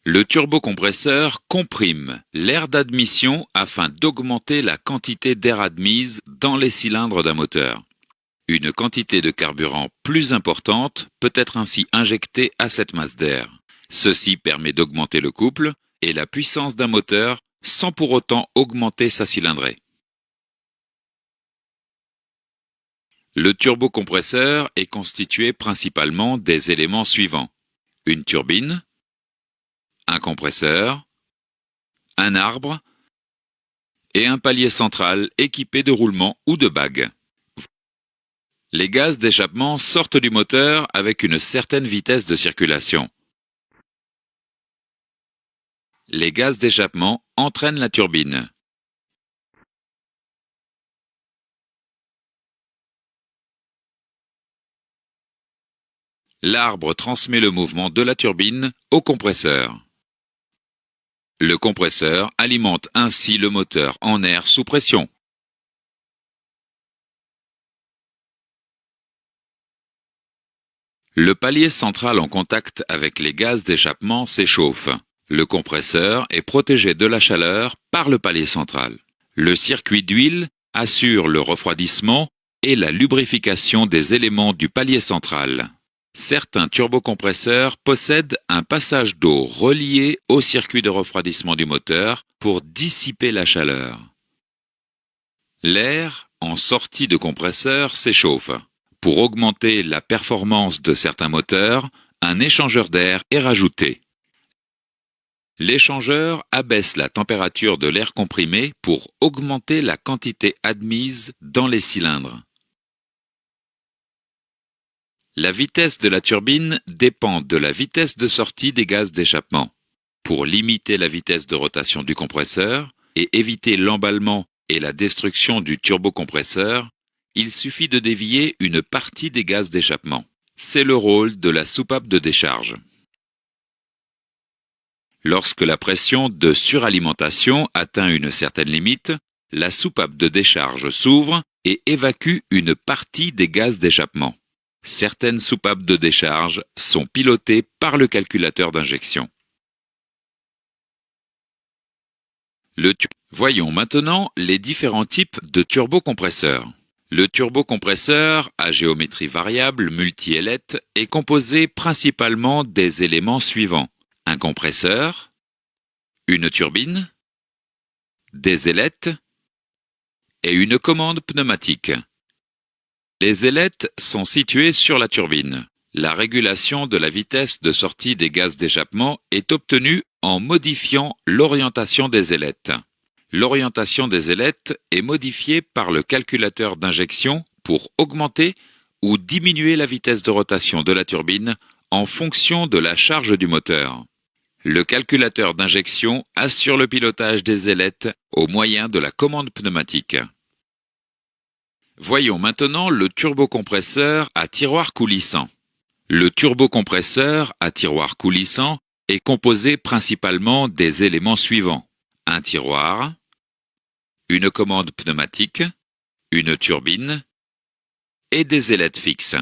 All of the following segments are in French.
Le turbocompresseur comprime l'air d'admission afin d'augmenter la quantité d'air admise dans les cylindres d'un moteur. Une quantité de carburant plus importante peut être ainsi injectée à cette masse d'air. Ceci permet d'augmenter le couple et la puissance d'un moteur sans pour autant augmenter sa cylindrée. Le turbocompresseur est constitué principalement des éléments suivants: une turbine, un compresseur, un arbre et un palier central équipé de roulements ou de bagues. Les gaz d'échappement sortent du moteur avec une certaine vitesse de circulation. Les gaz d'échappement entraînent la turbine. L'arbre transmet le mouvement de la turbine au compresseur. Le compresseur alimente ainsi le moteur en air sous pression. Le palier central en contact avec les gaz d'échappement s'échauffe. Le compresseur est protégé de la chaleur par le palier central. Le circuit d'huile assure le refroidissement et la lubrification des éléments du palier central. Certains turbocompresseurs possèdent un passage d'eau relié au circuit de refroidissement du moteur pour dissiper la chaleur. L'air en sortie de compresseur s'échauffe. Pour augmenter la performance de certains moteurs, un échangeur d'air est rajouté. L'échangeur abaisse la température de l'air comprimé pour augmenter la quantité admise dans les cylindres. La vitesse de la turbine dépend de la vitesse de sortie des gaz d'échappement. Pour limiter la vitesse de rotation du compresseur et éviter l'emballement et la destruction du turbocompresseur, il suffit de dévier une partie des gaz d'échappement. C'est le rôle de la soupape de décharge. Lorsque la pression de suralimentation atteint une certaine limite, la soupape de décharge s'ouvre et évacue une partie des gaz d'échappement. Certaines soupapes de décharge sont pilotées par le calculateur d'injection. Voyons maintenant les différents types de turbocompresseurs. Le turbocompresseur à géométrie variable multi-ailette est composé principalement des éléments suivants: un compresseur, une turbine, des ailettes et une commande pneumatique. Les ailettes sont situées sur la turbine. La régulation de la vitesse de sortie des gaz d'échappement est obtenue en modifiant l'orientation des ailettes. L'orientation des ailettes est modifiée par le calculateur d'injection pour augmenter ou diminuer la vitesse de rotation de la turbine en fonction de la charge du moteur. Le calculateur d'injection assure le pilotage des ailettes au moyen de la commande pneumatique. Voyons maintenant le turbocompresseur à tiroir coulissant. Le turbocompresseur à tiroir coulissant est composé principalement des éléments suivants: un tiroir, une commande pneumatique, une turbine et des ailettes fixes.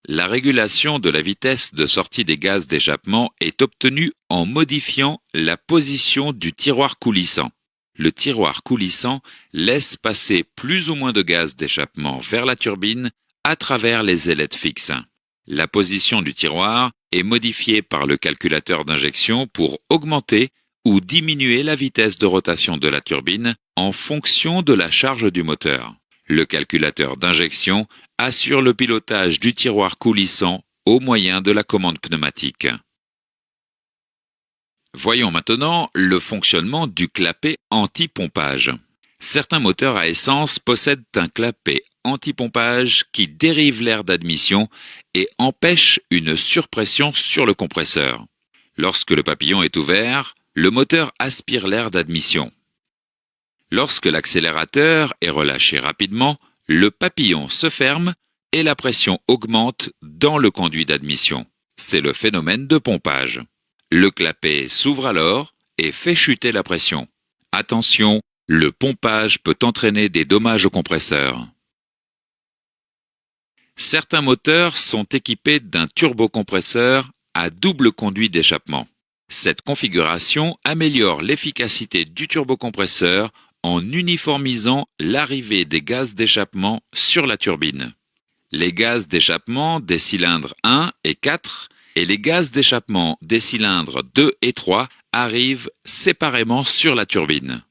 La régulation de la vitesse de sortie des gaz d'échappement est obtenue en modifiant la position du tiroir coulissant. Le tiroir coulissant laisse passer plus ou moins de gaz d'échappement vers la turbine à travers les ailettes fixes. La position du tiroir est modifiée par le calculateur d'injection pour augmenter ou diminuer la vitesse de rotation de la turbine en fonction de la charge du moteur. Le calculateur d'injection assure le pilotage du tiroir coulissant au moyen de la commande pneumatique. Voyons maintenant le fonctionnement du clapet anti-pompage. Certains moteurs à essence possèdent un clapet anti-pompage qui dérive l'air d'admission et empêche une surpression sur le compresseur. Lorsque le papillon est ouvert, le moteur aspire l'air d'admission. Lorsque l'accélérateur est relâché rapidement, le papillon se ferme et la pression augmente dans le conduit d'admission. C'est le phénomène de pompage. Le clapet s'ouvre alors et fait chuter la pression. Attention, le pompage peut entraîner des dommages au compresseur. Certains moteurs sont équipés d'un turbocompresseur à double conduit d'échappement. Cette configuration améliore l'efficacité du turbocompresseur en uniformisant l'arrivée des gaz d'échappement sur la turbine. Les gaz d'échappement des cylindres 1 et 4 et les gaz d'échappement des cylindres 2 et 3 arrivent séparément sur la turbine.